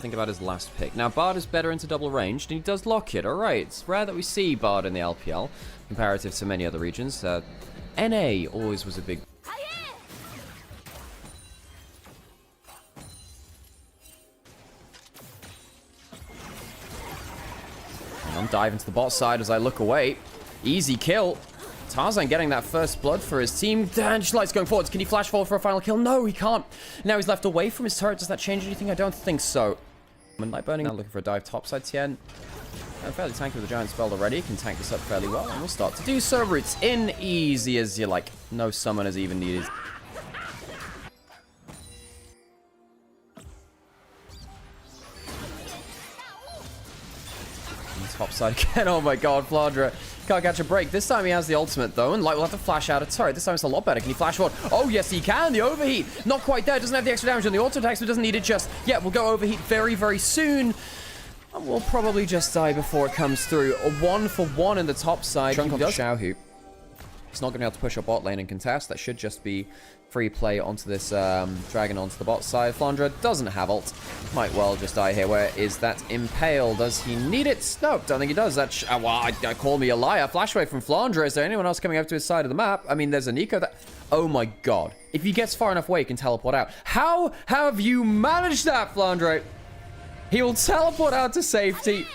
Think about his last pick. Now, Bard is better into double ranged, and he does lock it. Alright, it's rare that we see Bard in the LPL, comparative to many other regions. NA always was a big... I'm diving to the bot side as I look away. Easy kill. Tarzan getting that first blood for his team. Dangelight's going forwards. Can he flash forward for a final kill? No, he can't. Now he's left away from his turret. Does that change anything? I don't think so. Light burning. Now looking for a dive topside. Tien. I'm fairly tanky with the giant spell already. Can tank this up fairly well. And we'll start to do so. Roots in easy as you like. No summoners even needed. Topside again. Oh my god, Flandre can't catch a break. This time he has the ultimate though, and Light will have to flash out a turret. This time it's a lot better. Can he flash forward? Oh yes, he can. The overheat, not quite there. Doesn't have the extra damage on the auto attacks, but doesn't need it just yet. We'll go overheat very, very soon. And we'll probably just die before it comes through. A 1-for-1 in the top side. Chunk on Xiaohu. He's not going to be able to push a bot lane and contest. That should just be free play onto this dragon onto the bot side. Flandre doesn't have ult. Might well just die here. Where is that impale? Does he need it? No, don't think he does. That well, I call me a liar. Flashaway from Flandre. Is there anyone else coming up to his side of the map? I mean, there's a Nico that... Oh my god. If he gets far enough away, he can teleport out. How have you managed that, Flandre? He will teleport out to safety.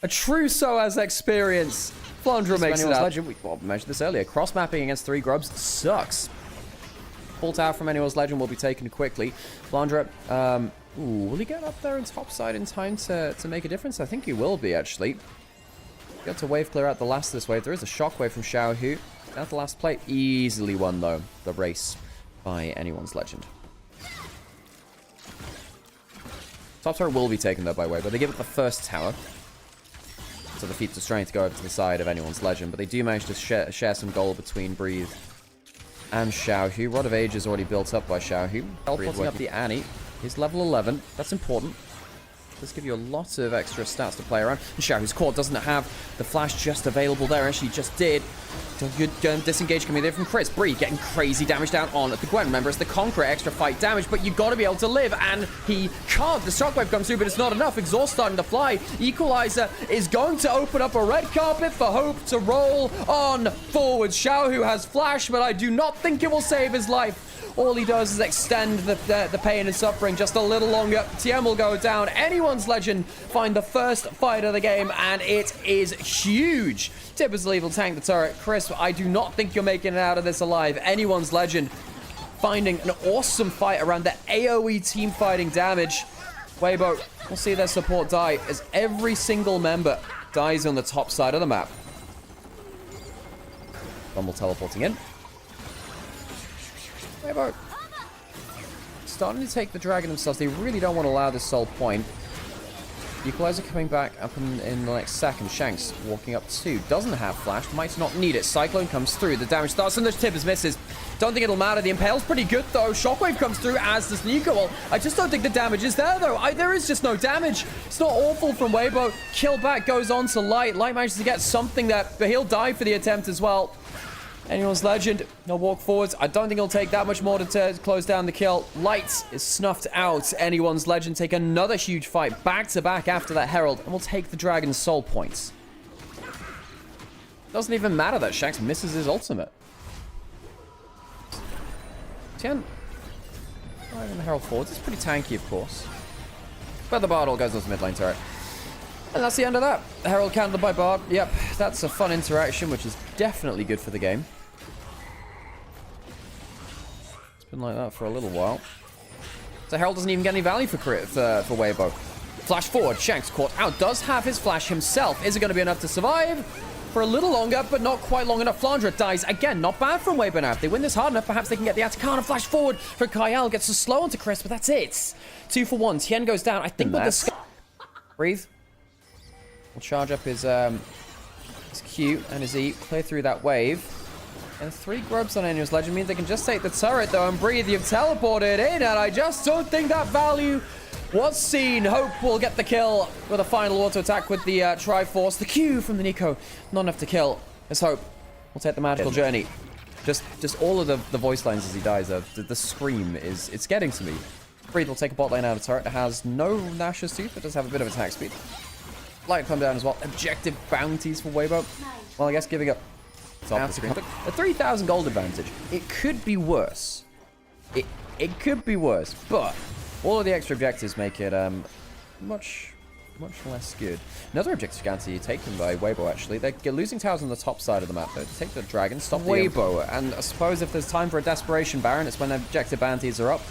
A true SOAS experience. Flandre makes it out. Legend. We mentioned this earlier. Cross-mapping against 3 grubs sucks. Full tower from anyone's legend will be taken quickly. Flandre, will he get up there in topside in time to make a difference? I think he will be, actually. Got to wave clear out the last of this wave. There is a shockwave from Xiaohu. At the last play, easily won, though, the race by anyone's legend. Top tower will be taken, though, by Weibo, but they give it the first tower. So the feats of strength go over to the side of anyone's legend, but they do manage to share some gold between Breathe and Xiaohu. Rod of Age is already built up by Xiaohu. Teleporting up the Annie. He's level 11. That's important. Does give you a lot of extra stats to play around. And Xiaohu's core doesn't have the flash just available there. Actually, just did. Good disengage coming there from Chris. Bree getting crazy damage down on the Gwen. Remember, it's the Conqueror extra fight damage, but you got to be able to live, and he can't. The shockwave comes through, but it's not enough. Exhaust starting to fly. Equalizer is going to open up a red carpet for Hope to roll on forward. Xiaohu has flash, but I do not think it will save his life. All he does is extend the pain and suffering just a little longer. Tien will go down. Anyone's legend find the first fight of the game, and it is huge. Tibbers will tank the turret. Chris, I do not think you're making it out of this alive. Anyone's legend finding an awesome fight around the AoE team fighting damage. Weibo will see their support die as every single member dies on the top side of the map. Bumble teleporting in. Weibo starting to take the dragon themselves. They really don't want to allow this soul point. Equalizer coming back up in the next second. Shanks walking up 2. Doesn't have flash. Might not need it. Cyclone comes through. The damage starts and the Tibbers misses. Don't think it'll matter. The Impale's pretty good though. Shockwave comes through as does Nico. Well, I just don't think the damage is there though. There is just no damage. It's not awful from Weibo. Kill back goes on to Light. Light manages to get something there, but he'll die for the attempt as well. Anyone's legend, he'll walk forwards. I don't think he'll take that much more to close down the kill. Light is snuffed out. Anyone's legend take another huge fight back to back after that Herald, and will take the dragon's soul points. Doesn't even matter that Shanks misses his ultimate. Tien, driving the Herald forwards. It's pretty tanky, of course. But the Bard all goes onto mid lane turret. And that's the end of that. Herald countered by Bard. Yep, that's a fun interaction, which is definitely good for the game. It's been like that for a little while. So Herald doesn't even get any value for Weibo. Flash forward. Shanks caught out. Does have his flash himself. Is it going to be enough to survive? For a little longer, but not quite long enough. Flandre dies again. Not bad from Weibo now. If they win this hard enough, perhaps they can get the Atacana flash forward for Kyle. Gets a slow onto Chris, but that's it. 2-for-1. Tien goes down. I think with the... Breathe. We'll charge up his Q and his E, clear through that wave. And 3 grubs on Anyone's legend means they can just take the turret though and Breathe. You've teleported in, and I just don't think that value was seen. Hope will get the kill with a final auto attack with the Triforce. The Q from the Nico, not enough to kill. Let's Hope will take the magical journey. Just all of the voice lines as he dies. The scream it's getting to me. Breathe will take a bot lane out of turret. It has no Nash's Tooth, but does have a bit of attack speed. Light come down as well. Objective bounties for Weibo. Well, I guess giving up a 3,000 gold advantage. It could be worse. It could be worse, but all of the extra objectives make it much less good. Another objective guarantee taken by Weibo, actually. They're losing towers on the top side of the map, though. Take the dragon, stop Weibo, and I suppose if there's time for a desperation Baron, it's when the objective bounties are up.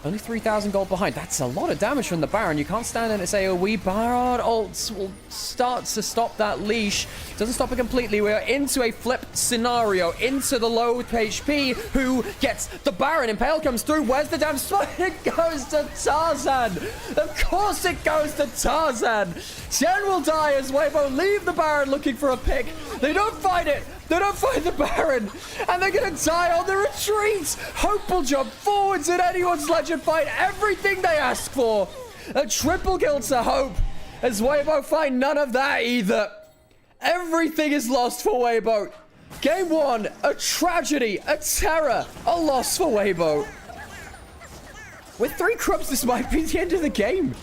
Only 3,000 gold behind. That's a lot of damage from the Baron. You can't stand in and say, oh, we Baron ults will start to stop that leash. Doesn't stop it completely. We are into a flip scenario. Into the low HP. Who gets the Baron? Impale comes through. Where's the damn spot? It goes to Tarzan. Of course it goes to Tarzan. Jen will die as Weibo leave the Baron looking for a pick. They don't find it. They don't find the Baron, and they're going to die on the retreat. Hope will jump forwards in anyone's legend fight. Everything they ask for. A triple kill to Hope, as Weibo find none of that either. Everything is lost for Weibo. Game 1, a tragedy, a terror, a loss for Weibo. With 3 Krups, this might be the end of the game.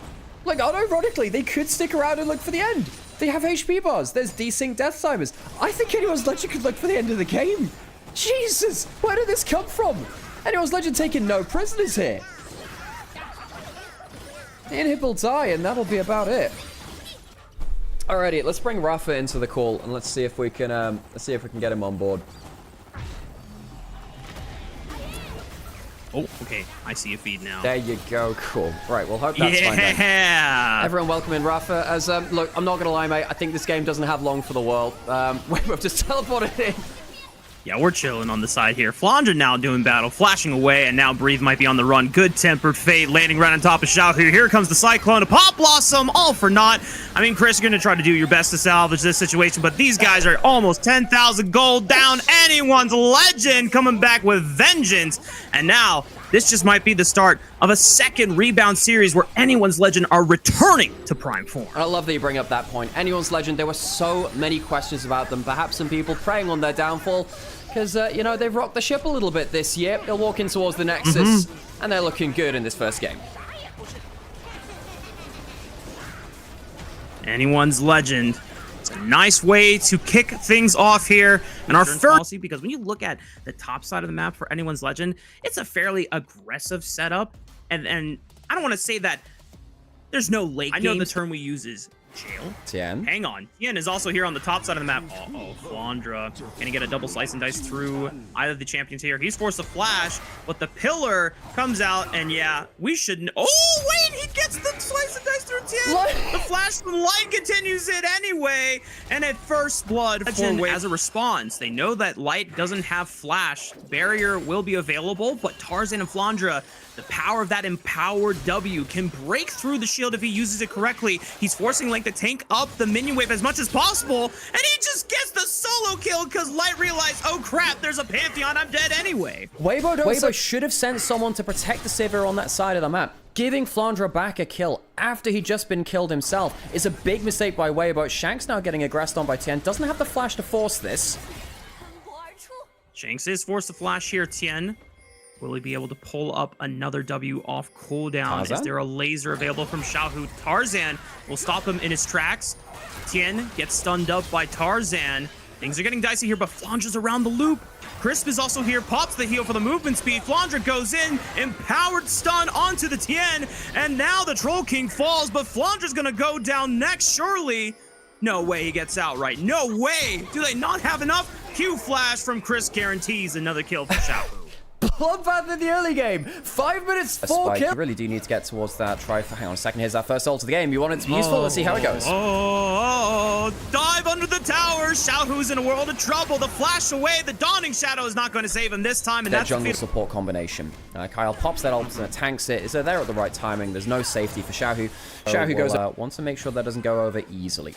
Like, unironically, they could stick around and look for the end. They have HP bars. There's desync death timers. I think anyone's legend could look for the end of the game. Jesus, where did this come from? Anyone's legend taking no prisoners here. Inhib will die, and that'll be about it. Alrighty, let's bring Rafa into the call, and let's see if we can get him on board. Oh, okay. I see a feed now. There you go. Cool. Right, well, hope that's fine then. Yeah! Everyone welcome in Rafa. As, look, I'm not going to lie, mate. I think this game doesn't have long for the world. We've just teleported in. Yeah, we're chilling on the side here. Flandra now doing battle, flashing away, and now Breathe might be on the run. Good-tempered Fate landing right on top of Xiaohu. Here comes the Cyclone, a Pop Blossom, all for naught. I mean, Chris, you're going to try to do your best to salvage this situation, but these guys are almost 10,000 gold down. Anyone's legend coming back with vengeance. And now, this just might be the start of a second rebound series where Anyone's Legend are returning to prime form. I love that you bring up that point. Anyone's Legend, there were so many questions about them. Perhaps some people preying on their downfall because, you know, they've rocked the ship a little bit this year. They're walking towards the Nexus, and they're looking good in this first game. Anyone's Legend. It's a nice way to kick things off here. And our first policy, because when you look at the top side of the map for Anyone's Legend, it's a fairly aggressive setup. And I don't want to say that there's no late game. I know the term we use is jail. Tien. Hang on. Tien is also here on the top side of the map. Uh-oh, Flandra. Can he get a double slice and dice through either of the champions here? He's forced to flash, but the pillar comes out, and yeah, we shouldn't. Oh, wait, he gets the slice and dice through Tien. The flash from Light continues it anyway, and at first blood for as a response. They know that Light doesn't have flash. Barrier will be available, but Tarzan and Flandra, the power of that empowered W can break through the shield if he uses it correctly. He's forcing Link to tank up the minion wave as much as possible, and he just gets the solo kill because Light realized, oh crap, there's a Pantheon, I'm dead anyway. Weibo should have sent someone to protect the Sivir on that side of the map. Giving Flandra back a kill after he'd just been killed himself is a big mistake by Weibo. Shanks now getting aggressed on by Tien. Doesn't have the flash to force this. Shanks is forced to flash here. Tien, will he be able to pull up another W off cooldown? Tarzan? Is there a laser available from Xiaohu? Tarzan will stop him in his tracks. Tien gets stunned up by Tarzan. Things are getting dicey here, but Flandra's around the loop. Crisp is also here, pops the heal for the movement speed. Flandra goes in, empowered stun onto the Tien, and now the Troll King falls, but Flandra's gonna go down next, surely. No way he gets out right. No way! Do they not have enough? Q flash from Chris guarantees another kill for Xiaohu. Bloodbath in the early game. 5 minutes, 4 kills. You really do need to get towards that try. Hang on a second. Here's that first ult of the game. You want it to be useful? Let's see how it goes. Dive under the tower. Xiaohu's in a world of trouble. The flash away. The Dawning Shadow is not going to save him this time. And that jungle support combination. Kyle pops that ult and tanks it. So they're at the right timing. There's no safety for Xiaohu. Xiaohu goes up. Wants to make sure that doesn't go over easily.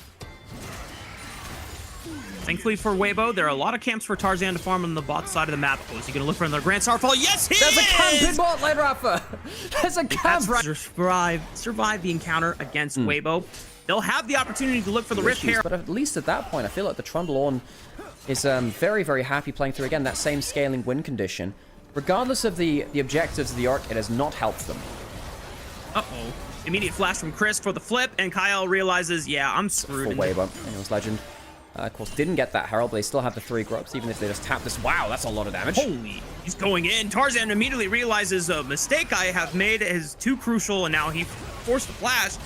Thankfully for Weibo, there are a lot of camps for Tarzan to farm on the bot side of the map. Oh, is he going to look for another Grand Starfall? Yes, he is! There's a camp in bot lane, Rafa! There's a camp! Survive the encounter against Weibo. They'll have the opportunity to look for the Rift here. But at least at that point, I feel like the Trundle is very, very happy playing through, again, that same scaling win condition. Regardless of the objectives of the Arc, it has not helped them. Uh-oh. Immediate flash from Chris for the flip, and Kyle realizes, yeah, I'm screwed. For Weibo. Anyone's Legend. Of course, didn't get that Herald, but they still have the 3 grubs, even if they just tap this. Wow, that's a lot of damage. Holy, he's going in. Tarzan immediately realizes a mistake I have made is too crucial, and now he forced the flash.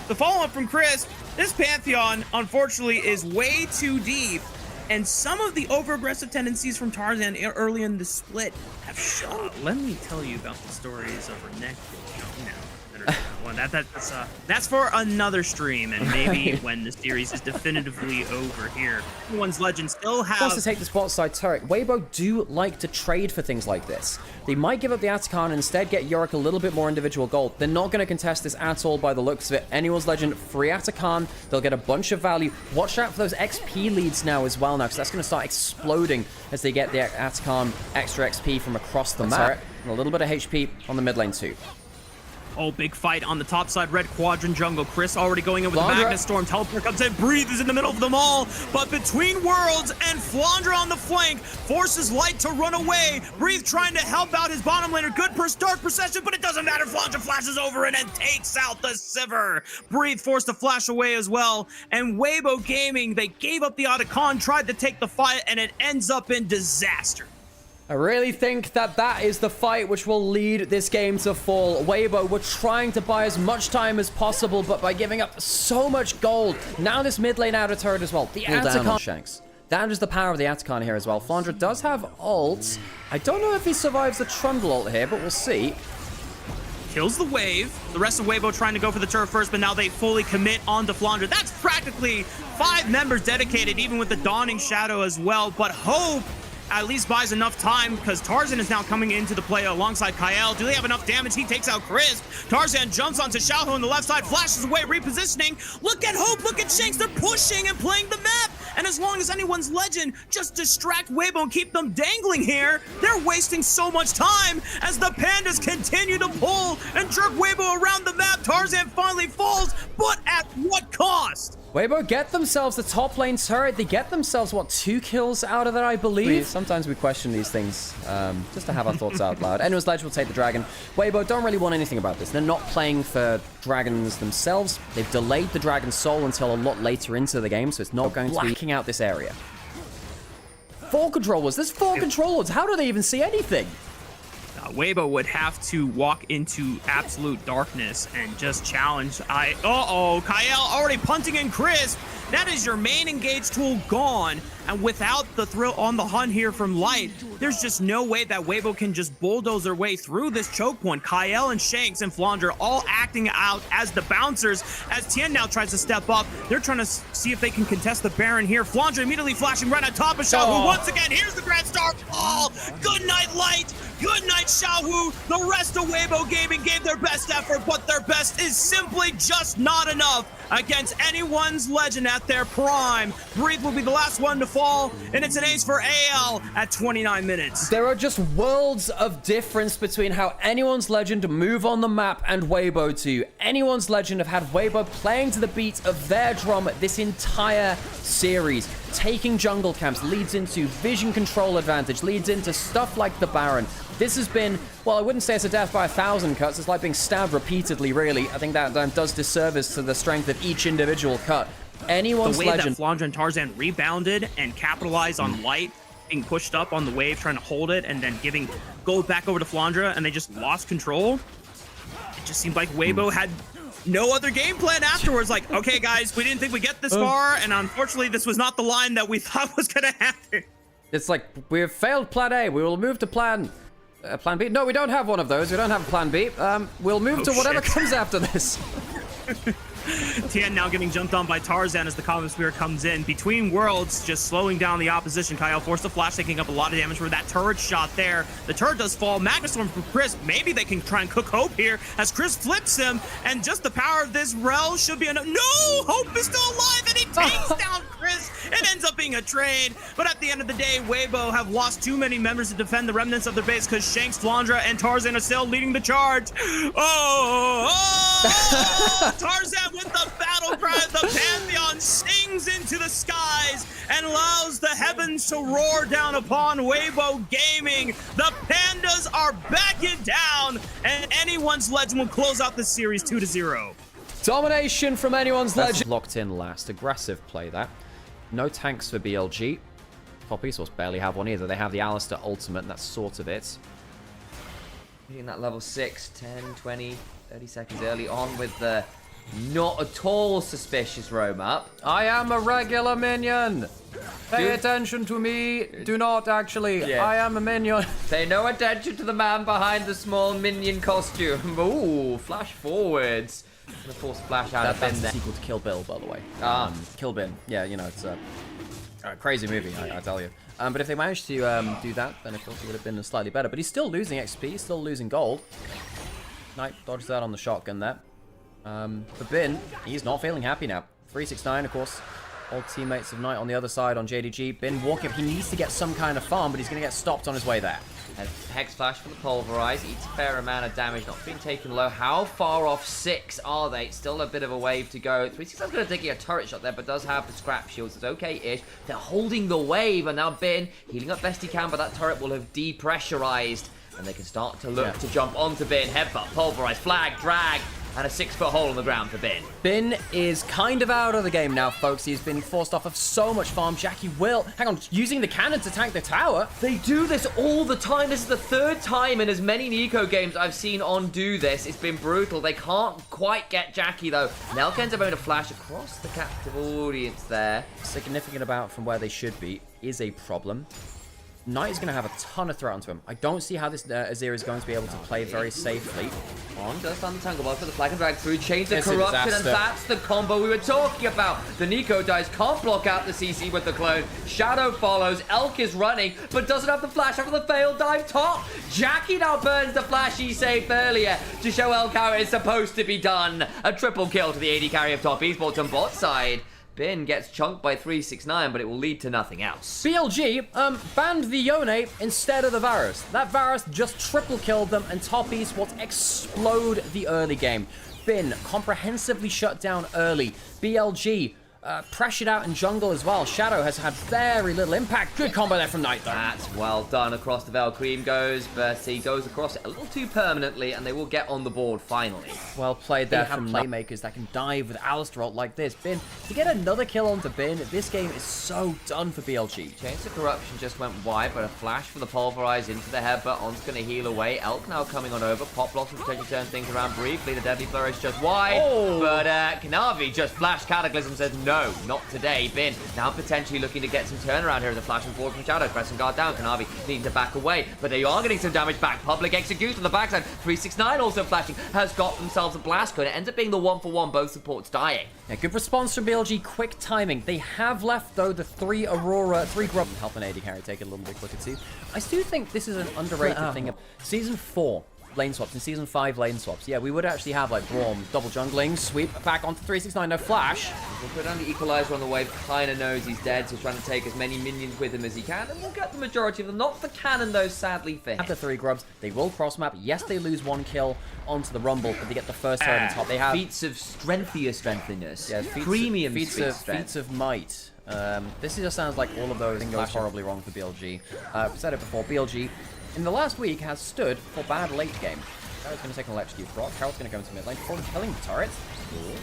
The follow-up from Chris, this Pantheon, unfortunately, is way too deep, and some of the over-aggressive tendencies from Tarzan early in the split have shown. Let me tell you about the stories of Renekton. Well, that's for another stream, and maybe when the series is definitively over here. One's Legend still has wants to take the spot side turret. Weibo do like to trade for things like this. They might give up the Atacon and instead get Yorick a little bit more individual gold. They're not going to contest this at all by the looks of it. Anyone's Legend, free Atacon. They'll get a bunch of value. Watch out for those XP leads now as well, because that's going to start exploding as they get the Atacon extra XP from across the map. And a little bit of HP on the mid lane too. Oh, big fight on the top side, red quadrant jungle. Chris already going in with the Magnus Storm. Teleport comes in, Breathe is in the middle of them all, but between Worlds and Flandra on the flank forces Light to run away. Breathe trying to help out his bottom laner. Good dark procession, but it doesn't matter. Flandra flashes over and then takes out the Sivir. Breathe forced to flash away as well, and Weibo Gaming, they gave up the Otacon, tried to take the fight, and it ends up in disaster. I really think that is the fight which will lead this game to fall. Weibo were trying to buy as much time as possible, but by giving up so much gold, now this mid lane outer turret as well. The Atacon Shanks. That is the power of the Atacon here as well. Flandra does have ults. I don't know if he survives the Trundle ult here, but we'll see. Kills the wave. The rest of Weibo trying to go for the turret first, but now they fully commit onto Flandra. That's practically 5 members dedicated, even with the Dawning Shadow as well. But Hope at least buys enough time because Tarzan is now coming into the play alongside Kyle. Do they have enough damage? He takes out Chris. Tarzan jumps onto Xiaohu on the left side, flashes away, repositioning. Look at Hope, look at Shanks. They're pushing and playing the map. And as long as anyone's Legend just distract Weibo and keep them dangling here, they're wasting so much time as the Pandas continue to pull and jerk Weibo around the map. Tarzan finally falls, but at what cost? Weibo get themselves the top lane turret. They get themselves, what, 2 kills out of that, I believe? Sometimes we question these things, just to have our thoughts out loud. Anyone's Legend will take the dragon. Weibo don't really want anything about this. They're not playing for dragons themselves. They've delayed the dragon soul until a lot later into the game, so it's not going to be blacking out this area. 4 controllers. There's 4 controllers. How do they even see anything? Weibo would have to walk into absolute darkness and just challenge. Uh-oh, Kyle already punting in Chris. That is your main engage tool gone. And without the thrill on the hunt here from Light, there's just no way that Weibo can just bulldoze their way through this choke point. Kyle and Shanks and Flandra all acting out as the bouncers. As Tien now tries to step up, they're trying to see if they can contest the Baron here. Flandra immediately flashing right on top of Xiaohu. Once again, here's the Grand Star fall. Good night, Light. Good night, Xiaohu. The rest of Weibo Gaming gave their best effort, but their best is simply just not enough against anyone's Legend at their prime. Breathe will be the last one to fall, and it's an ace for AL at 29 minutes. There are just worlds of difference between how anyone's Legend move on the map and Weibo do. Anyone's Legend have had Weibo playing to the beat of their drum this entire series. Taking jungle camps leads into vision control advantage, leads into stuff like the Baron. This has been, well, I wouldn't say it's a death by 1,000 cuts. It's like being stabbed repeatedly, really. I think that does disservice to the strength of each individual cut. Anyone's Legend. Legend. The way that Flandra and Tarzan rebounded and capitalized on Light being pushed up on the wave, trying to hold it, and then giving gold back over to Flandra, and they just lost control. It just seemed like Weibo had no other game plan afterwards. Like, okay, guys, we didn't think we'd get this far, and unfortunately, this was not the line that we thought was going to happen. It's like, we have failed plan A. We will move to plan B. No, we don't have one of those. We don't have a plan B. We'll move to whatever comes after this. Tien now getting jumped on by Tarzan as the Comet Spear comes in. Between worlds, just slowing down the opposition. Kyle forced the flash, taking up a lot of damage for that turret shot there. The turret does fall. Magnus Storm from Chris. Maybe they can try and cook Hope here as Chris flips him. And just the power of this Rel should be enough. No! Hope is still alive and he takes down Chris. It ends up being a trade. But at the end of the day, Weibo have lost too many members to defend the remnants of their base because Shanks, Flandra, and Tarzan are still leading the charge. Tarzan with the battle cry, the Pantheon sings into the skies, and and allows the heavens to roar down upon Weibo Gaming. The Pandas are backing down, and anyone's legend will close out the series 2-0. Domination from anyone's legend. Locked in last. Aggressive play there. No tanks for BLG. Top Esports barely have one either. They have the Alistair ultimate, and that's sort of it. Hitting that level 6, 10, 20, 30 seconds early on with the not at all suspicious roam up. I am a regular minion. Pay attention to me. Do not actually. Yeah. I am a minion. Pay no attention to the man behind the small minion costume. Ooh, flash forwards. Gonna force a flash out of That's bin the there. sequel to Kill Bill, by the way. Kill Bin. Yeah, you know, it's a crazy movie, I tell you. But if they managed to do that, then of course it would have been slightly better. But he's still losing XP, still losing gold. Knight dodges that on the shotgun there. For Bin, he's not feeling happy now. 369, of course. Old teammates of Knight on the other side on JDG. Bin walking up. He needs to get some kind of farm, but he's going to get stopped on his way there. And Hex Flash for the Pulverize. Eats a fair amount of damage, not being taken low. How far off 6 are they? Still a bit of a wave to go. 369's going to take a turret shot there, but does have the scrap shields. It's okay-ish. They're holding the wave, and now Bin healing up best he can, but that turret will have depressurized. And they can start to look to jump onto Bin. Headbutt, Pulverize, flag, drag, and a 6-foot hole in the ground for Bin. Bin is kind of out of the game now, folks. He's been forced off of so much farm. Jackie will, hang on, using the cannon to tank the tower. They do this all the time. This is the 3rd time in as many Nico games I've seen On do this. It's been brutal. They can't quite get Jackie, though. Nelk ends up having to flash across the captive audience there. Significant about from where they should be is a problem. Knight is going to have a ton of threat onto him. I don't see how this Azir is going to be able to play very safely. On does find the Tangle Ball for the flag and drag through, change the It's a corruption, and disaster. that's the combo we were talking about. The Nico dies, can't block out the CC with the clone. Shadow follows, Elk is running, but doesn't have the flash after the failed dive top. Jackie now burns the flash he saved earlier to show Elk how it's supposed to be done. A triple kill to the AD carry of Top Esports on bot side. Bin gets chunked by 369, but it will lead to nothing else. BLG banned the Yone instead of the Varus. That Varus just triple killed them, and Top Esports explode the early game. Bin comprehensively shut down early. BLG pressured out in jungle as well. Shadow has had very little impact. Good combo there from Knight, though. That's well done across the Valkyrie goes, but he goes across it a little too permanently, and they will get on the board finally. Well played there from playmakers that can dive with Alistair ult like this. Bin, to get another kill onto Bin, this game is so done for BLG. Chains of Corruption just went wide, but a flash for the Pulverize into the headbutt. On's going to heal away. Elk now coming on over. Pop Blossom potentially turn things around briefly. The Deadly Flourish just wide, but Kanavi just flashed Cataclysm, says no, not today. Bin now potentially looking to get some turnaround here as a flashing forward from Shadow. Pressing guard down. Kanavi needing to back away, but they are getting some damage back. Public Execute on the backside. 369 also flashing, has got themselves a blast code. It ends up being the 1-for-1, both supports dying. Yeah, good response from BLG, quick timing. They have left, though, the 3 Aurora, 3 Grub. Help an AD carry take it a little bit quicker, too. I do think this is an underrated thing. Season 4 lane swaps and Season 5 lane swaps. Yeah, we would actually have, like, Braum, double jungling, sweep back onto 369, no flash. We'll put down the Equalizer on the wave, kind of knows he's dead, so he's trying to take as many minions with him as he can, and we'll get the majority of them. Not the cannon, though, sadly for him. After 3 grubs, they will cross map. Yes, they lose 1 kill onto the Rumble, but they get the first turn on top. They have feats of strengthiness. yeah, Premium feats of might. This just sounds like all of those things goes horribly wrong for BLG. I've said it before, BLG in the last week has stood for bad late game. Carrot's going to take an electrocute proc. Carrot's going to go into mid lane before killing the turret.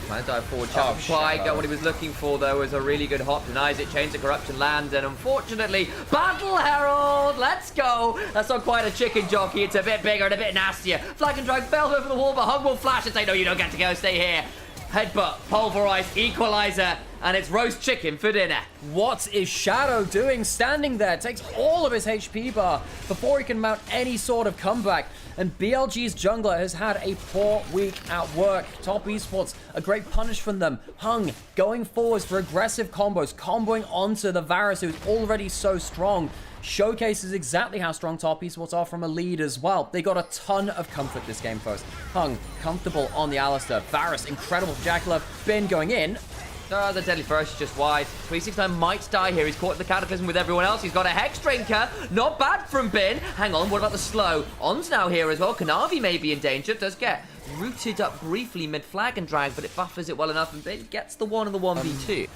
Trying to dive forward, got what he was looking for though, was a really good hop, denies it, Chains of Corruption land, and unfortunately, Battle Herald, let's go! That's not quite a chicken jockey, it's a bit bigger and a bit nastier. Flag and drag fell over the wall, but Hug will flash and say, no, you don't get to go, stay here. Headbutt, Pulverize, Equalizer, and it's roast chicken for dinner. What is Shadow doing standing there? Takes all of his HP bar before he can mount any sort of comeback. And BLG's jungler has had a poor week at work. Top Esports, a great punish from them. Hung going forwards for aggressive combos, comboing onto the Varus, who's already so strong. Showcases exactly how strong Top Esports are from a lead as well. They got a ton of comfort this game, folks. Hung, comfortable on the Alistair. Varus, incredible for Jackalove. Bin going in. The Deadly Flourish is just wide. 369 might die here. He's caught in the Cataclysm with everyone else. He's got a Hex Drinker. Not bad from Bin. Hang on, what about the slow? On's now here as well. Kanavi may be in danger. Does get rooted up briefly mid-flag and drag, but it buffers it well enough, and Bin gets the 1 and the 1v2.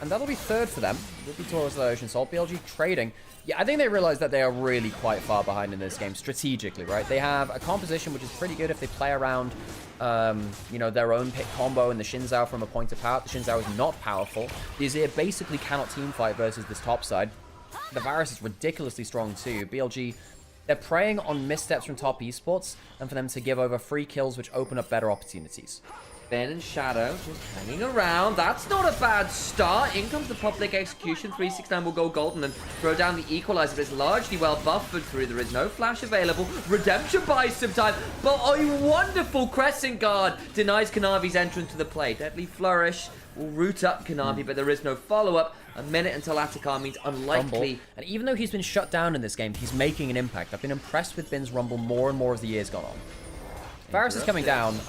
and that'll be third for them. Will be towards the Ocean Soul. BLG trading. Yeah, I think they realize that they are really quite far behind in this game strategically, right? They have a composition which is pretty good if they play around, you know, their own pick combo and the Shinzao from a point of power. The Shinzao is not powerful. The Azir basically cannot team fight versus this top side. The Varus is ridiculously strong too. BLG, they're preying on missteps from top esports and for them to give over free kills which open up better opportunities. Ben and Shadow just hanging around. That's not a bad start. In comes the public execution. 369 will go golden and throw down the equalizer. It's largely well buffered through. There is no flash available. Redemption buys some time, but a wonderful Crescent Guard denies Kanavi's entrance to the play. Deadly Flourish will root up Kanavi, but there is no follow-up. A minute until Atakar means unlikely. Rumble. And even though he's been shut down in this game, he's making an impact. I've been impressed with Bin's Rumble more and more as the years gone on. Varus is coming down.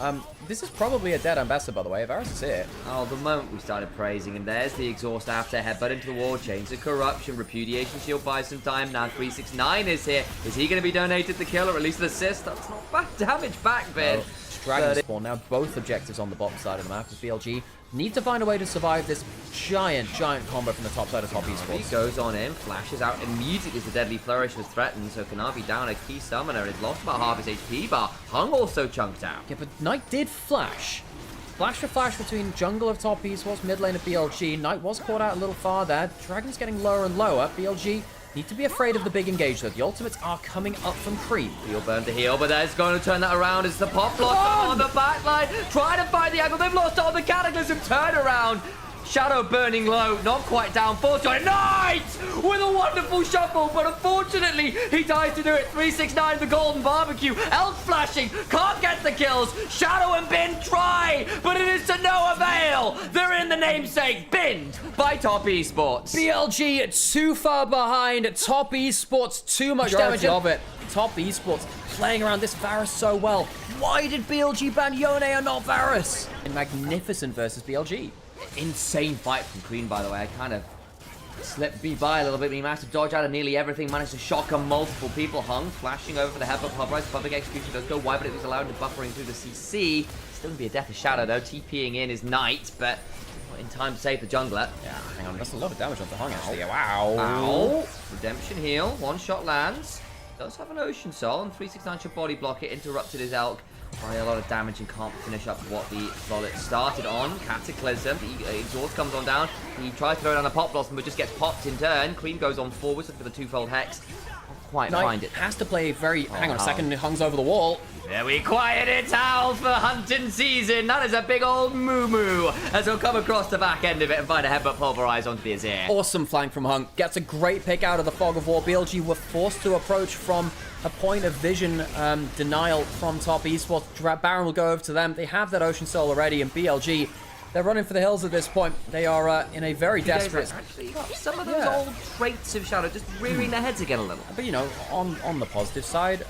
This is probably a dead ambassador, by the way. Varus is here. Oh, the moment we started praising him, there's the exhaust after headbutt into the wall, chains of corruption, repudiation shield buys some time. Now 369 is here. Is he going to be donated the kill or at least an assist? That's not bad damage back, Ben. Oh, Dragon Spawn. Now both objectives on the bottom side of the map as BLG need to find a way to survive this giant combo from the top side of top esports. He goes on in, flashes out immediately as the Deadly Flourish was threatened, so Kanavi down a key summoner. He's lost about half his HP bar. Hung also chunked out. Yeah, but Knight did flash. Flash for flash between jungle of top esports, mid lane of BLG. Knight was caught out a little far there. Dragon's getting lower and lower. BLG need to be afraid of the big engage, though. The ultimates are coming up from creep. He'll burn to heal, but there's going to turn that around as the pop block on the backline. Trying to find the angle. They've lost all the Cataclysm. Turn around. Shadow burning low, not quite down. Force on Knight with a wonderful shuffle, but unfortunately he dies to do it. 369 the golden barbecue. Elk flashing, can't get the kills. Shadow and Bin try, but it is to no avail. They're in the namesake, binned by top esports. BLG too far behind. Top esports too much damage of it. Top esports playing around this Varus so well. Why did BLG ban Yone and not Varus? Magnificent versus BLG. Insane fight from Queen, by the way. I kind of slipped me by a little bit. He managed to dodge out of nearly everything. Managed to shock on multiple people. Hung, flashing over for the headbutt. Pulverize. Public execution does go wide, but it was allowed to buffering through the CC. Still going to be a death of Shadow, though. TPing in is Knight, but not in time to save the jungler. Yeah, hang on. That's a lot of damage onto Hung, actually. Wow. Ow. Redemption heal. One shot lands. Does have an Ocean Soul, and 369 should body block it. Interrupted his Elk by a lot of damage and can't finish up what the Bullet started on. Cataclysm, the exhaust comes on down. He tries to throw down a Pop Blossom, but just gets popped in turn. Cream goes on forwards for the twofold Hex. Can't quite find it. Has to play very... hang on a second, Hung's over the wall. There we quiet it out for hunting season. That is a big old moo-moo as he'll come across the back end of it and find a headbutt pulverize onto the Azir. Awesome flank from Hung. Gets a great pick out of the fog of war. BLG were forced to approach from a point of vision denial from top esports. Baron will go over to them. They have that Ocean Soul already, and BLG, they're running for the hills at this point. They are in a very desperate... Actually, some of those old traits of Shadow just rearing their heads again a little. But, you know, on the positive side,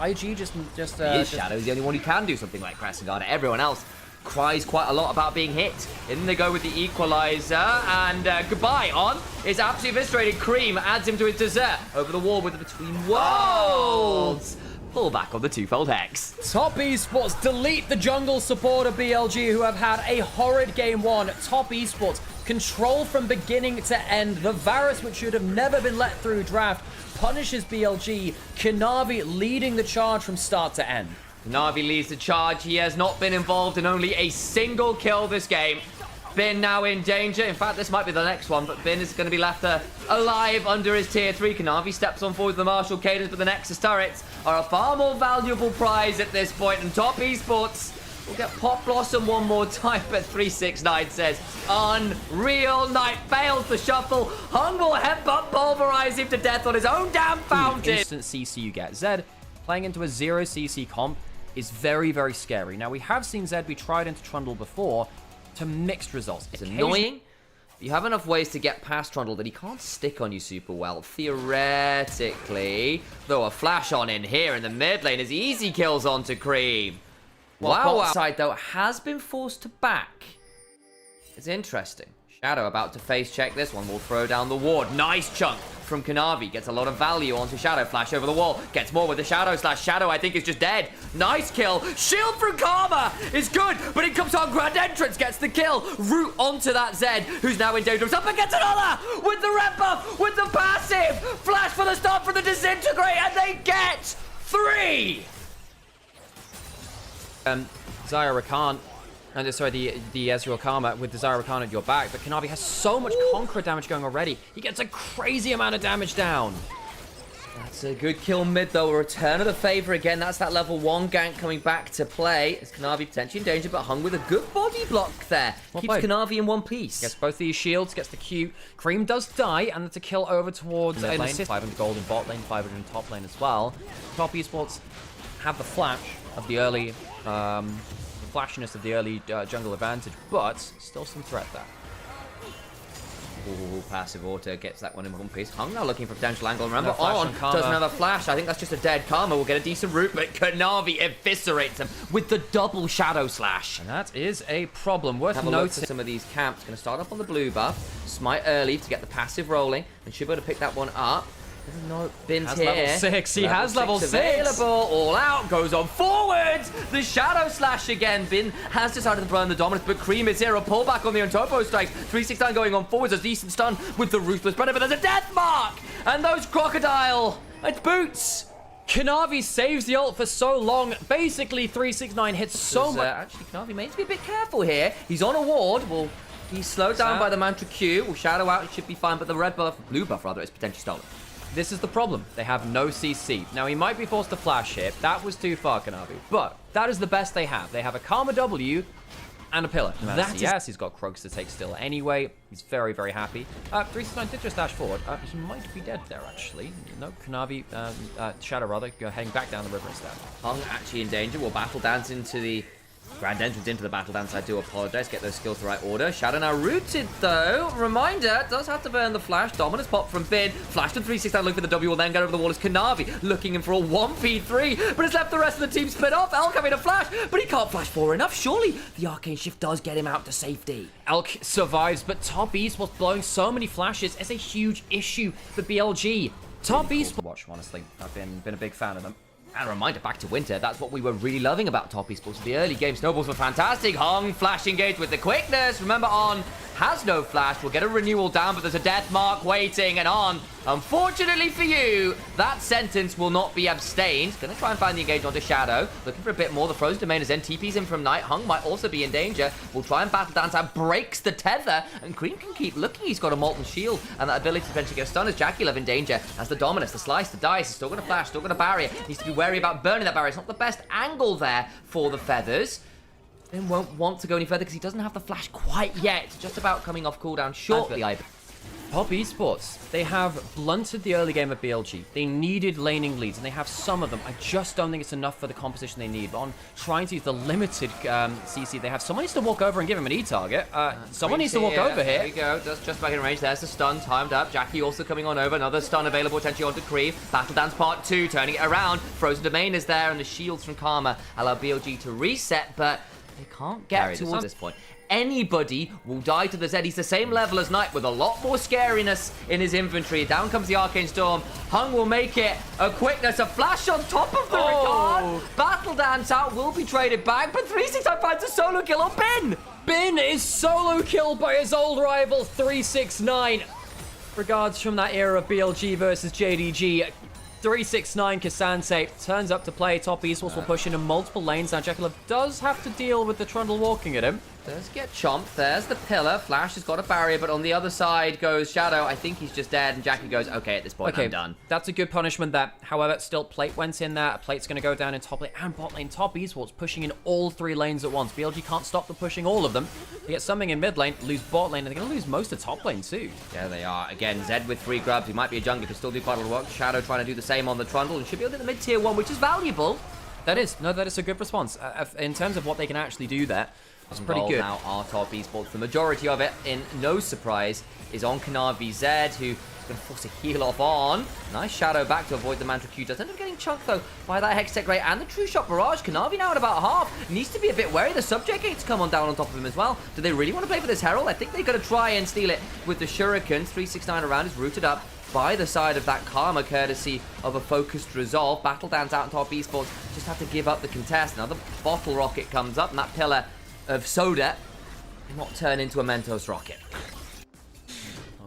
IG just Shadow's the only one who can do something like Crescent Guard. Everyone else cries quite a lot about being hit. In they go with the equalizer, and goodbye. On is absolutely eviscerated. Cream adds him to his dessert. Over the wall with the Between Worlds. Pull back on the twofold Hex. Top esports delete the jungle support of BLG, who have had a horrid game one. Top esports control from beginning to end. The Varus, which should have never been let through draft, punishes BLG. Kanavi leading the charge from start to end. Kanavi leads the charge. He has not been involved in only a single kill this game. Bin now in danger. In fact, this might be the next one, but Bin is going to be left alive under his tier 3. Kanavi steps on forward with the Martial Cadence, but the Nexus turrets are a far more valuable prize at this point, and top esports will get Pop Blossom one more time, but 369 says, unreal. Knight fails the shuffle. Hung will headbutt pulverize him to death on his own damn fountain. Instant CC you get. Zed playing into a 0 CC comp is very, very scary. Now, we have seen Zed be tried into Trundle before to mixed results. It's annoying. You have enough ways to get past Trundle that he can't stick on you super well. Theoretically, though a flash on in here in the mid lane as easy kills onto Cream. Wow, outside though has been forced to back. It's interesting. Shadow about to face check this one. Will throw down the ward. Nice chunk from Kanavi. Gets a lot of value onto Shadow. Flash over the wall. Gets more with the Shadow slash. Shadow, I think, is just dead. Nice kill. Shield from Karma is good, but it comes on Grand Entrance. Gets the kill. Root onto that Zed, who's now in danger. Up against another with the red buff, with the passive. Flash for the start for the disintegrate, and they get 3. Zyra can't. And sorry, the Ezreal Karma with the Zyra Khan at your back, but Kanavi has so much Conqueror damage going already. He gets a crazy amount of damage down. That's a good kill mid, though. A return of the favor again. That's that level 1 gank coming back to play. Is Kanavi potentially in danger, but Hung with a good body block there. Keeps Kanavi in one piece. Gets both these shields, gets the Q. Cream does die, and that's a kill over towards mid lane. 500 gold in bot lane, 500 in top lane as well. Top Esports have the flash of the early... flashiness of the early jungle advantage, but still some threat there. Ooh, passive auto gets that one in one piece. Hung now looking for potential angle. Remember, No flash on on Karma. doesn't have a flash. I think that's just a dead Karma. We'll get a decent root, but Kanavi eviscerates him with the double Shadow Slash. And that is a problem. Worth Have a look noting. for some of these camps. Going to start off on the blue buff. Smite early to get the passive rolling, and should be able to pick that one up. No, Bin's Has here. level 6. He has level 6. Available. All out. Goes on forwards. The Shadow Slash again. Bin has decided to burn the dominance, but Cream is here. A pullback on the Untopo strikes. 369 going on forwards. A decent stun with the Ruthless Predator, but there's a death mark. And those Crocodile. It's Boots. Kanavi saves the ult for so long. Basically, 369 hits so much. Actually, Kanavi may need to be a bit careful here. He's on a ward. Well, he's slowed down by the Mantra Q. Will Shadow out. It should be fine, but the red buff, blue buff rather, is potentially stolen. This is the problem. They have no CC. Now, he might be forced to flash here. That was too far, Kanavi. But that is the best they have. They have a Karma W and a pillar. Yes, he's got Krogs to take still anyway. He's very, very happy. 369 did just dash forward. He might be dead there, actually. No, Kanavi, Shadow rather, heading back down the river instead. Hung actually in danger. Will battle dance into the Grand Entrance into the battle dance. I do apologize. Get those skills the right order. Shadow now rooted though. Reminder, does have to burn the flash. Dominance pop from Bin. Flash to 369. Look for the W. Will then get over the wall as Kanavi looking in for a 1v3. But it's left the rest of the team split off. Elk having a flash, but he can't flash for enough. Surely the Arcane Shift does get him out to safety. Elk survives, but Top Esports blowing so many flashes is a huge issue for BLG. Top Esports. Watch, honestly. I've been a big fan of them. And a reminder, back to winter, that's what we were really loving about Top Esports. The early game snowballs were fantastic. Hung, flash engaged with the quickness. Remember, On has no flash. We'll get a renewal down, but there's a death mark waiting. And On, unfortunately for you, that sentence will not be abstained. Gonna try and find the engagement onto Shadow. Looking for a bit more. The frozen domain is in. TP's in from Night. Hung might also be in danger. We'll try and battle dance out. Breaks the tether. And Cream can keep looking. He's got a molten shield. And that ability to eventually get stunned as Jackie Love in danger. As the Dominus, the Slice, the Dice. He's still gonna flash, still gonna barrier. Needs to be wary about burning that barrier. It's not the best angle there for the feathers. Then won't want to go any further because he doesn't have the flash quite yet. Just about coming off cooldown shortly, I believe. Top Esports, they have blunted the early game of BLG. They needed laning leads, and they have some of them. I just don't think it's enough for the composition they need. But on trying to use the limited CC they have, someone needs to walk over and give him an E-target. Someone needs to walk over here. There we go. Just back in range. There's the stun timed up. Jackie also coming on over. Another stun available potentially onto Creve. Battle Dance Part 2, turning it around. Frozen Domain is there, and the shields from Karma allow BLG to reset, but they can't get towards this point. Anybody will die to the Zed. He's the same level as Knight with a lot more scariness in his inventory. Down comes the Arcane Storm. Hung will make it. A quickness, a flash on top of the regard. Battle Dance out will be traded back, but 369 finds a solo kill on Bin. Bin is solo killed by his old rival 369. Regards from that era of BLG versus JDG. 369 Kasante turns up to play. Top Esports will push into multiple lanes. Now Jekyll does have to deal with the Trundle walking at him. Does get chomped. There's the pillar. Flash has got a barrier, but on the other side goes Shadow. I think he's just dead, and Jackie goes, okay, at this point, I'm done. That's a good punishment there. However, still, Plate went in there. Plate's going to go down in top lane and bot lane. Top Esports pushing in all 3 lanes at once. BLG can't stop the pushing all of them. They get something in mid lane, lose bot lane, and they're going to lose most of top lane too. Yeah, they are. Again, Zed with 3 grubs. He might be a jungler, can still do quite a lot of work. Shadow trying to do the same on the Trundle, and should be able to get the mid-tier 1, which is valuable. That is. No, that is a good response. In terms of what they can actually do there, it's pretty good. Now, our Top Esports, the majority of it, in no surprise, is on Kanavi Zed, who Gonna force a heal off on. Nice shadow back to avoid the Mantra Q. Does end up getting chunked, though, by that Hextech Ray and the True Shot Barrage. Kanavi now at about half. Needs to be a bit wary. The Subject Gate's come on down on top of him as well. Do they really want to play for this Herald? I think they're going to try and steal it with the Shurikens. 369 around is rooted up by the side of that Karma, courtesy of a focused resolve. Battle Dance out on top. Esports just have to give up the contest. Another bottle rocket comes up, and that pillar of soda will not turn into a Mentos rocket.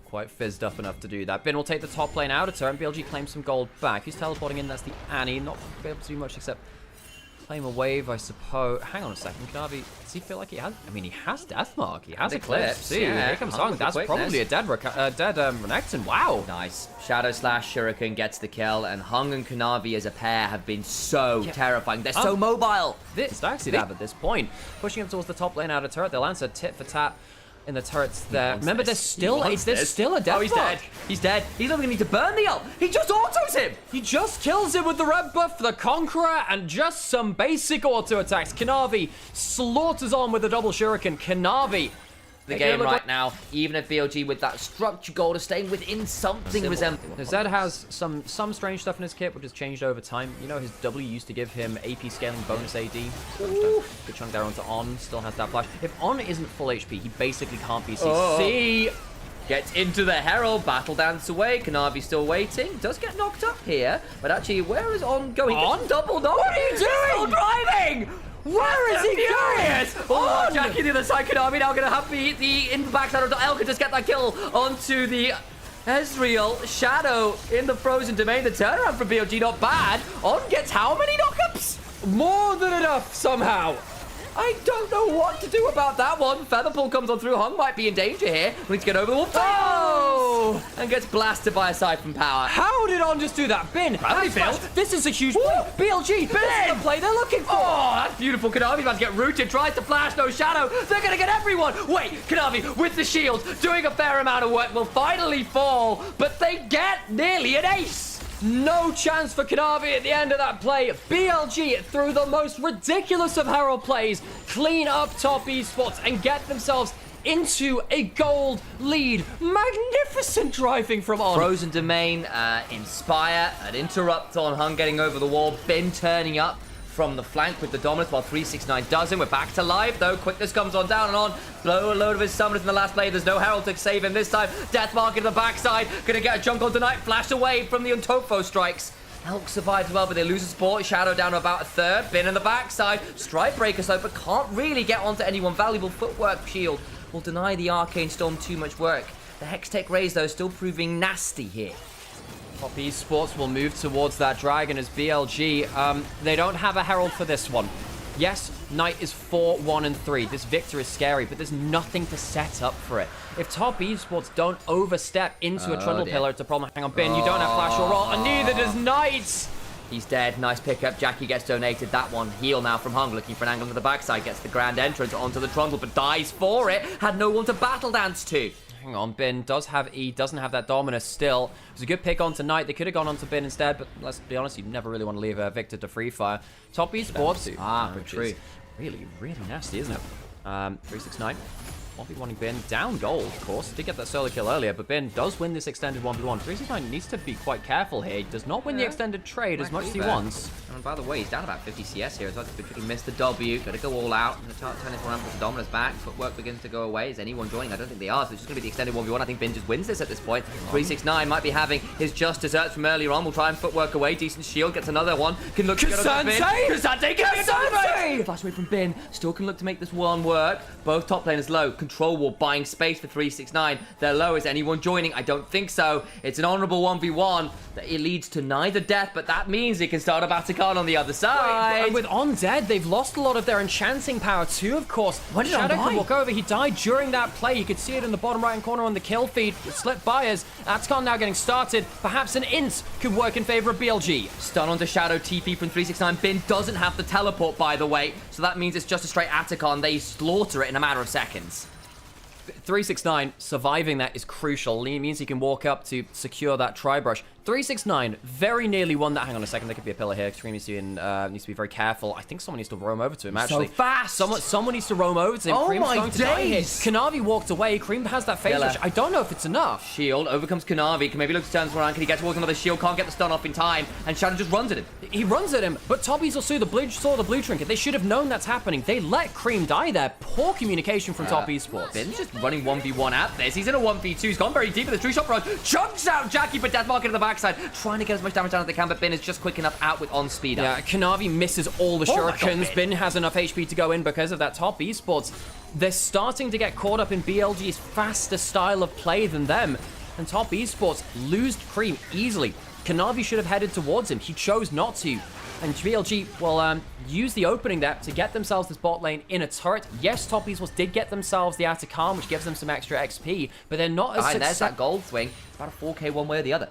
Quite fizzed up enough to do that. Bin will take the top lane out of turn. BLG claims some gold back. He's teleporting in. That's the Annie. Not able to do much except claim a wave, I suppose. Hang on a second. Kanavi, does he feel like he has? I mean, he has Deathmark. He has Eclipse. See, here comes Hung. That's probably a dead Renekton. Wow. Nice. Shadow Slash Shuriken gets the kill, and Hung and Kanavi as a pair have been so terrifying. They're so mobile. This actually at this point. Pushing up towards the top lane out of turret. They'll answer tit for tat in the turrets there. Remember, there's still a death. Oh, he's dead. He's dead. He's not going to need to burn the ult. He just autos him. He just kills him with the red buff, the Conqueror, and just some basic auto attacks. Kanavi slaughters on with the double shuriken. Kanavi. The game right now, even if BLG with that structure gold is staying within something resembling. Zed has some strange stuff in his kit, which has changed over time. You know, his W used to give him AP scaling bonus AD. Good chunk there onto On. Still has that flash. If On isn't full HP, he basically can't be CC. Gets into the Herald, Battle Dance away. Kanavi still waiting. Does get knocked up here, but actually, where is On going? On double knock. What are you doing? Still driving. Where is he going? Oh, Jackie the other side. Kanavi now going to have to hit the in the backside of the Elka. Just get that kill onto the Ezreal. Shadow in the frozen domain. The turnaround for BLG not bad. On gets how many knockups? More than enough somehow. I don't know what to do about that one. Featherpool comes on through. Hung might be in danger here. We need to get over the wall. Oh! And gets blasted by a Siphon Power. How did On just do that? Bin, gravity failed. This is a huge play. BLG, this is the play they're looking for. Oh, that's beautiful. Kanavi about to get rooted. Tries to flash, no shadow. They're going to get everyone. Wait, Kanavi with the shield, doing a fair amount of work, will finally fall, but they get nearly an ace. No chance for Kanavi at the end of that play. BLG, through the most ridiculous of Herald plays, clean up top Esports and get themselves into a gold lead. Magnificent driving from On. Frozen Domain, Inspire, an interrupt on Hung getting over the wall. Bin turning up from the flank with the dominance while 369 doesn't. We're back to live though. Quickness comes on down and On. Blow a load of his summoners in the last play. There's no Herald to save him this time. Deathmark in the backside. Gonna get a junk on tonight. Flash away from the Untofo strikes. Elk survives well, but they lose a support. Shadow down to about a third. Bin in the backside. Strike Breaker slow, but can't really get onto anyone. Valuable footwork shield will deny the Arcane Storm too much work. The Hextech Rays though still proving nasty here. Top Esports will move towards that dragon as BLG. They don't have a Herald for this one. Yes, Knight is 4, 1, and 3. This victor is scary, but there's nothing to set up for it. If Top Esports don't overstep into a Trundle Pillar, it's a problem. Hang on, Bin, you don't have flash or roll, and neither does Knight. He's dead. Nice pickup. Jackie gets donated. That one. Heal now from Hung. Looking for an angle to the backside. Gets the grand entrance onto the Trundle, but dies for it. Had no one to Battle Dance to. Hang on, Bin does have E, doesn't have that Dominus still. It was a good pick on tonight. They could have gone on to Bin instead, but let's be honest, you never really want to leave Victor to free fire. Top Esports. Which is really, really nasty, isn't it? 369. 1v1ing Bin. Down gold, of course. Did get that solo kill earlier, but Bin does win this extended 1v1. 369 needs to be quite careful here. He does not win the extended trade as much as he wants. And by the way, he's down about 50 CS here as well. He missed the W. Got to go all out. Turn this around, put the Dominus back. Footwork begins to go away. Is anyone joining? I don't think they are. So it's just going to be the extended 1v1. I think Bin just wins this at this point. 369 might be having his just desserts from earlier on. We'll try and footwork away. Decent shield. Gets another one. Can look to get on Bin. Kasante! Flash away from Bin. Still can look to make this one work. Both top laners low. Control wall buying space for 369. They're low. Is anyone joining? I don't think so. It's an honorable 1v1. It leads to neither death, but that means it can start a Vatican on the other side. And with On dead, they've lost a lot of their enchanting power too, of course. When did Shadow On die? could walk over. He died during that play. You could see it in the bottom right-hand corner on the kill feed. It slipped by us. Vatican now getting started. Perhaps an int could work in favor of BLG. Stun onto Shadow, TP from 369. Bin doesn't have the teleport, by the way, so that means it's just a straight Atacon. They slaughter it in a matter of seconds. 369 surviving that is crucial. It means he can walk up to secure that tri-brush. 369 very nearly won that. Hang on a second, there could be a pillar here. Cream needs to be very careful. I think someone needs to roam over to him, actually. So fast! Someone needs to roam over to him. Oh Cream's my going to die here. days! Kanavi walked away. Cream has that phase rush. I don't know if it's enough. Shield overcomes Kanavi. Can maybe look to turn around. Can he get towards another shield? Can't get the stun off in time. And Shadow just runs at him. He runs at him, but Toppy's will saw the blue trinket. They should have known that's happening. They let Cream die there. Poor communication from Top Esports. Ben's just running 1v1 at this. He's in a 1v2. He's gone very deep with the true shot rush. Chunks out Jackie, but Death Market at the backside. Trying to get as much damage down as they can, but Ben is just quick enough out with on speed up. Yeah, Kanavi misses all the shurikens. Bin has enough HP to go in because of that. Top Esports, they're starting to get caught up in BLG's faster style of play than them. And Top Esports lose Cream easily. Kanavi should have headed towards him. He chose not to. And BLG will use the opening there to get themselves this bot lane in a turret. Yes, Top Esports did get themselves the Atacam, which gives them some extra XP, but they're not as successful. There's that gold swing. About a 4k one way or the other.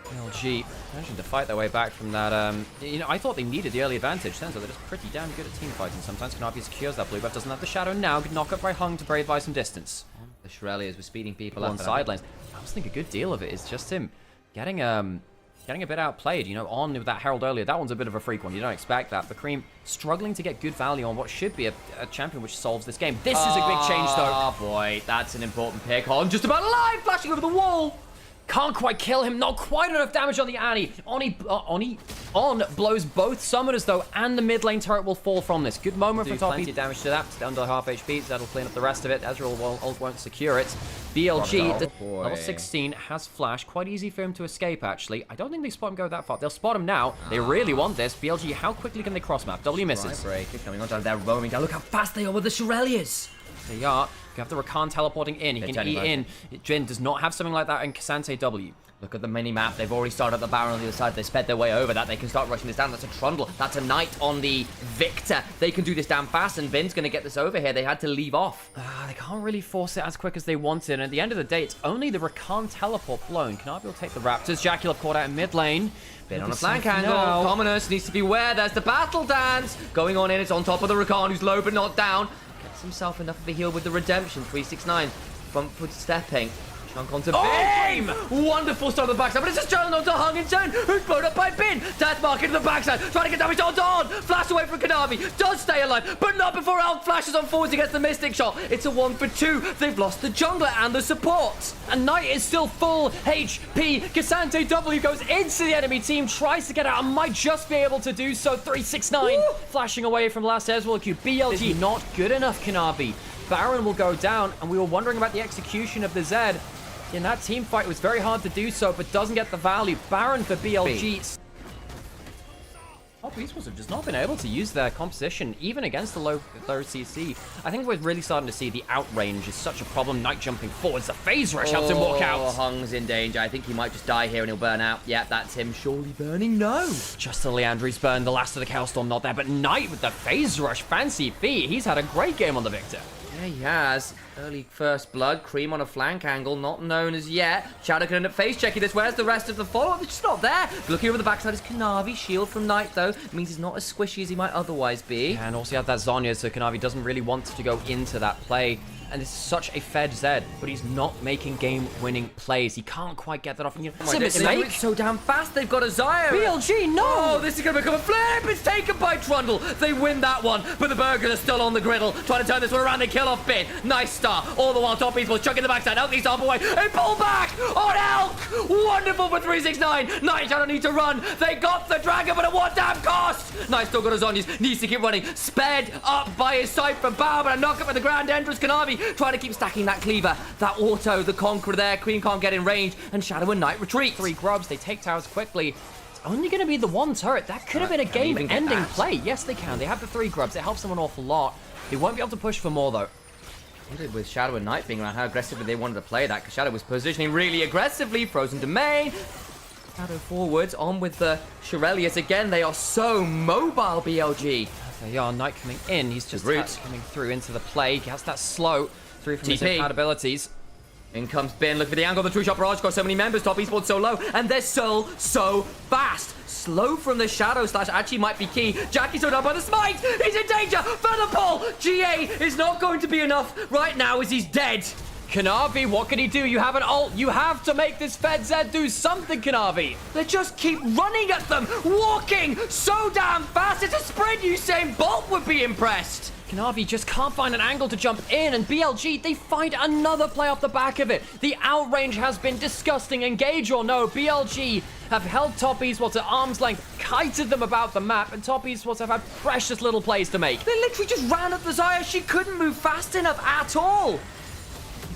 BLG managing to fight their way back from that. You know, I thought they needed the early advantage. Turns out they're just pretty damn good at team fighting. Sometimes Kanavi secures that blue buff, doesn't have the shadow now. Good knock up by Hung to brave by some distance. The Shirelias were speeding people on up sidelines. I was thinking a good deal of it is just him getting a bit outplayed. You know, on with that Herald earlier. That one's a bit of a freak one. You don't expect that. But Cream struggling to get good value on what should be a champion which solves this game. This is a big change, though. Oh, boy. That's an important pick. On just about alive. Flashing over the wall. Can't quite kill him. Not quite enough damage on the Annie. On blows both summoners, though, and the mid lane turret will fall from this. Good moment for Toppy. Plenty of damage to that. It's down to half HP, so that'll clean up the rest of it. Ezreal won't secure it. BLG, level 16, has flash. Quite easy for him to escape, actually. I don't think they spot him go that far. They'll spot him now. They really want this. BLG, how quickly can they cross map? W misses. Break coming on down there, roaming down. Look how fast they are with the Shirelias. They are. You have the Rakan teleporting in. He can eat in. Gen does not have something like that in Cassante W. Look at the mini-map. They've already started at the Baron on the other side. They sped their way over that. They can start rushing this down. That's a Trundle. That's a Knight on the Victor. They can do this down fast, and Vin's going to get this over here. They had to leave off. They can't really force it as quick as they wanted. And at the end of the day, it's only the Rakan teleport blown. Kanavi will take the Raptors. Jackie caught out in mid lane. Been on a flank angle. Commoners needs to beware. There's the battle dance going on in. It's on top of the Rakan, who's low but not down. Gets himself enough of a heal with the redemption. 369. Front foot stepping. Chunk onto Bin. Wonderful start on the backside, but it's just Jalen onto Hung in turn, who's blown up by Bin. Death Market to the backside, trying to get damage on Dawn. Flash away from Kanavi. Does stay alive, but not before Elk flashes on forwards against the Mystic shot. It's a 1 for 2. They've lost the jungler and the support. And Knight is still full HP. Cassante W goes into the enemy team, tries to get out and might just be able to do so. 369 flashing away from last Ezreal Q. BLG not good enough, Kanavi. Baron will go down, and we were wondering about the execution of the Zed. In that team fight, it was very hard to do so, but doesn't get the value. Baron for BLG. Top Esports have just not been able to use their composition, even against the low CC. I think we're really starting to see the outrange is such a problem. Knight jumping forwards, the phase rush helps him walk out. Hung's in danger. I think he might just die here and he'll burn out. Yeah, that's him surely burning. No. Just the Leandri's burn, the last of the Chaos Storm not there, but Knight with the phase rush, fancy feat. He's had a great game on the Victor. Yeah, he has. Early first blood. Cream on a flank angle, not known as yet. Shadow can end up face checking this. Where's the rest of the follow-up? It's just not there. Looking over the backside is Kanavi. Shield from Knight, though. It means he's not as squishy as he might otherwise be. Yeah, and also you have that Zhonya, so Kanavi doesn't really want to go into that play. And it's such a fed Zed, but he's not making game-winning plays. He can't quite get that off. It's a mistake. It's so damn fast. They've got a Zyre. BLG, no! Oh, this is going to become a flip. It's taken by Trundle. They win that one, but the Burgers are still on the griddle, trying to turn this one around and kill off Bin. Nice start. All the while, Top Esports chucking the backside. Elk needs to hop away. They pull back on Elk. Wonderful for 369. Knight don't need to run. They got the dragon, but at what damn cost? Knight still got his Zhonya's. Needs to keep running. Sped up by his side from Bao, but a knock up at the ground entrance. Kanavi trying to keep stacking that cleaver, that auto, the Conqueror there. Queen can't get in range, and Shadow and Knight retreat. 3 grubs, they take towers quickly. It's only going to be the 1 turret. That could have been a game-ending play. Yes, they can. They have the 3 grubs. It helps them an awful lot. They won't be able to push for more, though. With Shadow and Knight being around, how aggressively they wanted to play that, because Shadow was positioning really aggressively. Frozen domain. Shadow forwards, on with the Shirelias again. They are so mobile, BLG. They are. Knight coming in. He's just coming through into the play. He has that slow through from his compatibilities. In comes Bin. Look for the angle. The true shot barrage got so many members. Top Esports so low, and they're so fast. Slow from the shadow slash actually might be key. Jackie's thrown up by the smite. He's in danger. Feather pull. GA is not going to be enough right now as he's dead. Kanavi, what can he do? You have an ult. You have to make this FedZ do something, Kanavi. They just keep running at them, walking so damn fast. It's a sprint. Usain Bolt would be impressed. Kanavi just can't find an angle to jump in, and BLG, they find another play off the back of it. The outrange has been disgusting. Engage or no, BLG have held Top Esports at arm's length, kited them about the map, and Top Esports have had precious little plays to make. They literally just ran at the Zaya. She couldn't move fast enough at all.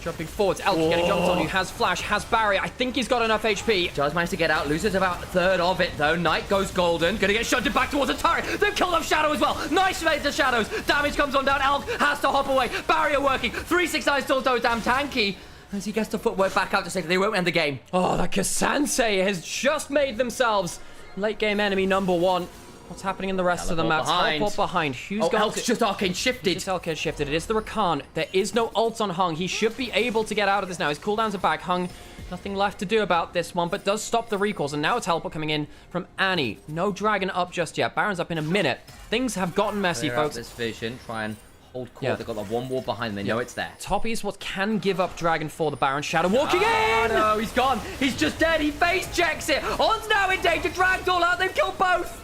Jumping forwards, Elk getting jumped on, who has flash, has barrier. I think he's got enough HP. Does manage to get out, loses about a third of it though. Knight goes golden, gonna get shunted back towards the turret. They've killed off Shadow as well. Nice made to Shadows. Damage comes on down, Elk has to hop away. Barrier working, 369 still so damn tanky. As he gets the footwork back out to safety, they won't end the game. Oh, that Kasance has just made themselves late game enemy number 1. What's happening in the rest of the map? Teleport behind. Who's going Elk's just arcane shifted. Just arcane shifted. It is the Rakan. There is no ult on Hung. He should be able to get out of this now. His cooldowns are back. Hung, nothing left to do about this one, but does stop the recalls. And now a teleport coming in from Annie. No Dragon up just yet. Baron's up in a minute. Things have gotten messy, folks. This vision, try and hold court. They've got the one wall behind them. They know it's there. Top Esports can give up Dragon for the Baron. Shadow walking in! No, he's gone. He's just dead. He face checks it. On's now in danger. Dragged all out. They've killed both.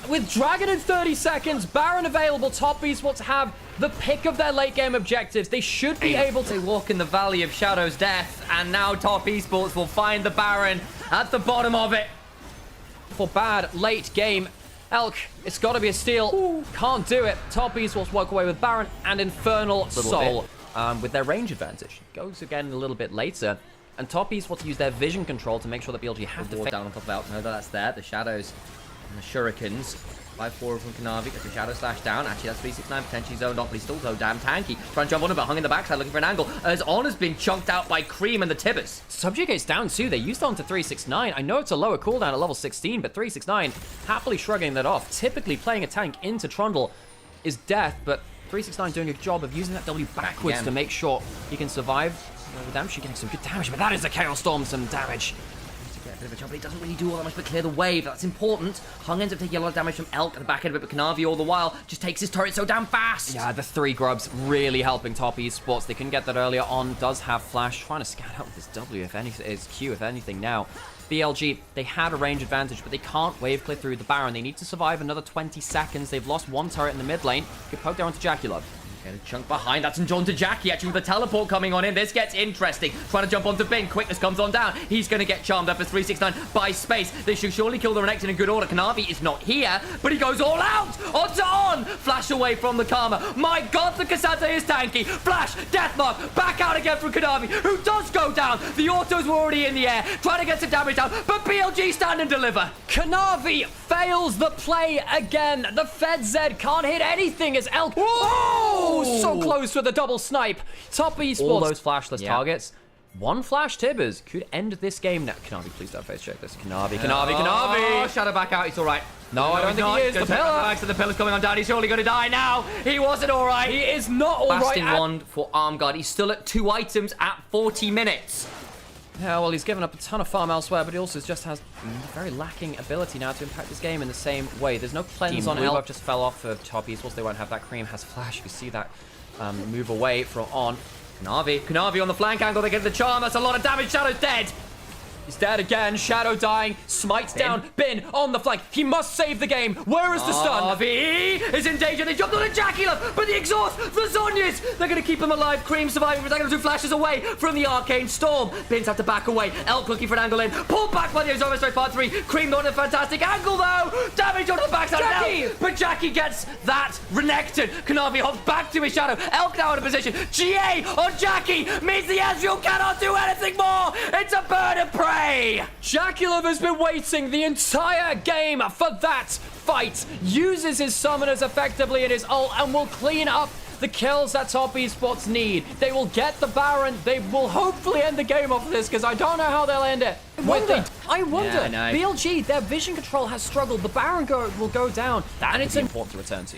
With Dragon in 30 seconds, Baron available, Top Esports have the pick of their late game objectives. They should be able to walk in the Valley of Shadow's death, and now Top Esports will find the Baron at the bottom of it. For bad late game. Elk, it's got to be a steal. Ooh. Can't do it. Top Esports walk away with Baron and Infernal Soul with their range advantage. Goes again a little bit later. And Top Esports use their vision control to make sure that BLG have to down on top of Elk. No, that's there. The Shadows and the Shurikens. 5-4 from Kanavi, gets a Shadow Slash down. Actually, that's 369 potentially zoned off, but he's still so damn tanky. Trying to jump on him, but hung in the backside, looking for an angle. As On has been chunked out by Cream and the Tibbers. Subjugate's down too. They used on to 369. I know it's a lower cooldown at level 16, but 369 happily shrugging that off. Typically playing a tank into Trundle is death, but 369 doing a good job of using that W backwards to make sure he can survive. Redemption getting some good damage, but that is a Chaos Storm, some damage. Bit of a jump, but he doesn't really do all that much but clear the wave. That's important. Hung ends up taking a lot of damage from Elk at the back end of it, but Kanavi all the while just takes his turret so damn fast. Yeah, the 3 grubs really helping Top Esports. They couldn't get that earlier on. Does have flash, trying to scan out with his W, if anything, his Q, if anything now. BLG, they had a range advantage, but they can't wave clear through the Baron. They need to survive another 20 seconds. They've lost 1 turret in the mid lane. Good poke down to Jackie Love. Get a chunk behind. That's John to Jackie, actually, with the teleport coming on in. This gets interesting. Trying to jump onto Bin. Quickness comes on down. He's going to get charmed up as 369 by space. They should surely kill the Renekton in good order. Kanavi is not here, but he goes all out. Onto On. Flash away from the Karma. My God, the Cassandra is tanky. Flash. Deathmark. Back out again from Kanavi, who does go down. The autos were already in the air. Trying to get some damage down, but BLG stand and deliver. Kanavi fails the play again. The FedZ can't hit anything as Elk. Whoa! So close with a double snipe. Top Esports. All those flashless targets. 1 flash Tibbers could end this game now. Kanavi, please don't face check this. Kanavi. Oh, Shadow back out. He's all right. No, I don't think he is. The pillar. The pillar's coming on down. He's surely going to die now. He wasn't all right. He is not all right. Blasting wand for Armguard. He's still at 2 items at 40 minutes. Yeah, well, he's given up a ton of farm elsewhere, but he also just has very lacking ability now to impact this game in the same way. There's no cleanse on Elk. Just fell off of Top Esports. They won't have that. Cream has flash. You see that move away from On. Kanavi on the flank angle. They get the charm. That's a lot of damage. Shadow's dead. He's dead again. Shadow dying. Smites down. Bin on the flank. He must save the game. Where is the stun? Kanavi is in danger. They jumped on a Jackie Love, but the exhaust, the Zonyas, they're going to keep him alive. Cream surviving. They're going to 2 flashes away from the Arcane Storm. Bins have to back away. Elk looking for an angle in. Pulled back by the Ozoma Strike part 3. Cream not a fantastic angle though. Damage onto the backside of Elk. But Jackie gets that Renekton. Kanavi hops back to his Shadow. Elk now in a position. GA on Jackie means the Ezreal cannot do anything more. It's a bird of prey. Jackie Love has been waiting the entire game for that fight. Uses his summoners effectively in his ult and will clean up the kills that Top Esports need. They will get the Baron. They will hopefully end the game off of this because I don't know how they'll end it. I wonder. Yeah, BLG, their vision control has struggled. The Baron will go down. And it's important to return to.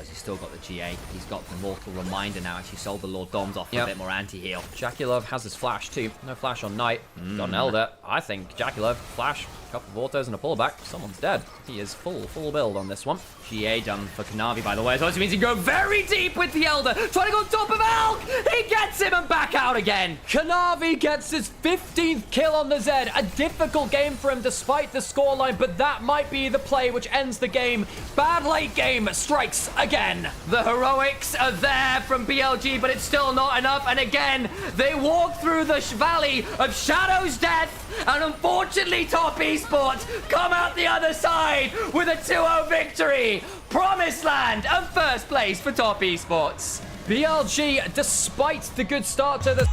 does. He's still got the GA. He's got the Mortal Reminder now as he sold the Lord Doms off for a bit more anti-heal. JackeyLove has his flash too. No flash on Knight. Got an Elder. I think JackeyLove, flash, couple of autos and a pullback. Someone's dead. He is full build on this one. GA done for Kanavi, by the way, so it means he can go very deep with the Elder. Trying to go on top of Elk. He gets him and back out again. Kanavi gets his 15th kill on the Zed. A difficult game for him despite the scoreline, but that might be the play which ends the game. Bad late game strikes again. The heroics are there from BLG, but it's still not enough. And again, they walk through the valley of Shadow's death. And unfortunately, Top Esports come out the other side with a 2-0 victory. Promised land and first place for Top Esports. BLG, despite the good start to the